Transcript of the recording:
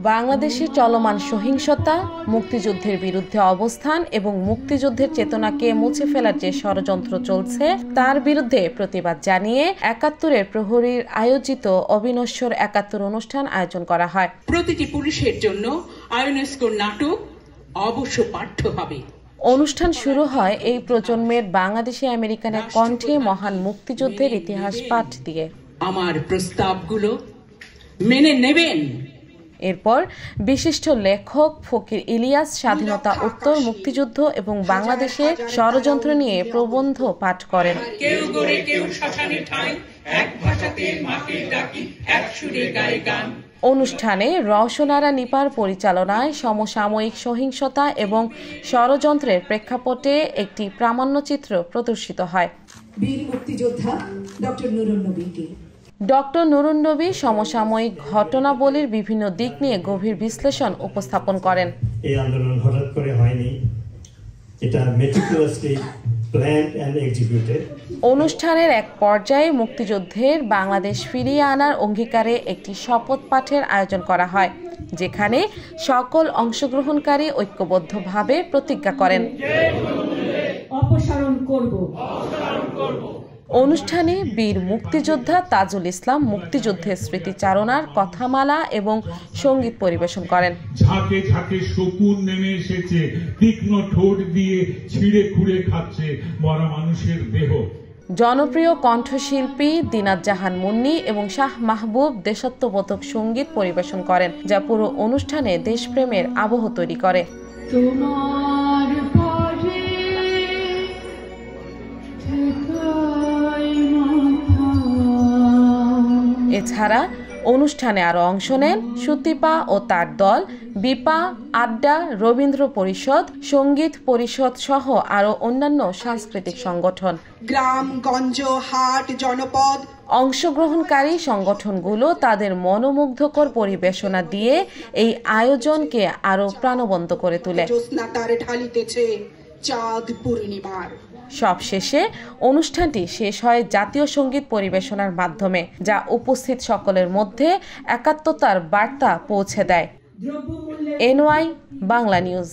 বাংলাদেশে চলমান সহিংসতা, মুক্তিযুদ্ধের বিরুদ্ধে অবস্থান এবং মুক্তিযুদ্ধের চেতনাকে মুছে ফেলার যে ষড়যন্ত্র চলছে তার বিরুদ্ধে প্রতিবাদ জানিয়ে ৭১-এর প্রহরীর আয়োজিত অবিনশ্বর ৭১ অনুষ্ঠান আয়োজন করা হয়। প্রতিটি পুরুষের জন্য আয়োনেস্কোর নাটক অবশ্য পাঠ্য হবে। অনুষ্ঠান শুরু হয় এই প্রজন্মের বাংলাদেশি আমেরিকানের কণ্ঠে মহান মুক্তিযুদ্ধের ইতিহাস পাঠ দিয়ে। আমার প্রস্তাবগুলো মেনে নেবেন। এরপর বিশিষ্ট লেখক ফকির ইলিয়াস স্বাধীনতা উত্তর, মুক্তিযুদ্ধ এবং বাংলাদেশে ষড়যন্ত্র নিয়ে প্রবন্ধ পাঠ করেন। অনুষ্ঠানে রওশনারা নিপার পরিচালনায় সমসাময়িক সহিংসতা এবং ষড়যন্ত্রের প্রেক্ষাপটে একটি প্রামাণ্যচিত্র প্রদর্শিত হয়। বীর মুক্তিযোদ্ধা ডক্টর নুরুন নবীকে ডক্টর নুরুন নবী সমসাময়িক ঘটনাবলীর বিভিন্ন দিক নিয়ে গভীর বিশ্লেষণ উপস্থাপন করেন। এই আন্দোলন হঠাৎ করে হয়নি, এটা মেটিকুলাসলি প্ল্যান্ড এন্ড এক্সিকিউটেড। অনুষ্ঠানের এক পর্যায়ে মুক্তিযুদ্ধের বাংলাদেশ ফিরিয়ে আনার অঙ্গীকারে একটি শপথ পাঠের আয়োজন করা হয়, যেখানে সকল অংশগ্রহণকারী ঐক্যবদ্ধভাবে প্রতিজ্ঞা করেন। অপসারণ করব। অনুষ্ঠানে বীর মুক্তিযোদ্ধা তাজুল ইসলাম মুক্তিযুদ্ধের স্মৃতিচারণার কথামালা এবং সঙ্গীত পরিবেশন করেন। ঝাঁকে ঝাঁকে শকুন নেমে এসেছে, তীক্ষ্ণ ঠোঁট দিয়ে ছিঁড়ে খুঁড়ে খাচ্ছে মরা মানুষের দেহ। জনপ্রিয় কণ্ঠশিল্পী দিনাত জাহান মুন্নি এবং শাহ মাহবুব দেশাত্মবোধক সঙ্গীত পরিবেশন করেন, যা পুরো অনুষ্ঠানে দেশপ্রেমের আবহ তৈরি করে। এছাড়া অনুষ্ঠানে আরো অংশ নেন সুতিপা ও তার দল, বিপা, আড্ডা, রবীন্দ্র পরিষদ, সঙ্গীত পরিষদ সহ আরো অন্যান্য সাংস্কৃতিক সংগঠন। গ্রাম, গঞ্জ, হাট, জনপদ অংশগ্রহণকারী সংগঠনগুলো তাদের মনোমুগ্ধকর পরিবেশনা দিয়ে এই আয়োজনকে আরো প্রাণবন্ত করে তোলে। সবশেষে অনুষ্ঠানটি শেষ হয় জাতীয় সঙ্গীত পরিবেশনার মাধ্যমে, যা উপস্থিত সকলের মধ্যে একাত্মতার বার্তা পৌঁছে দেয়। NY Bangla news.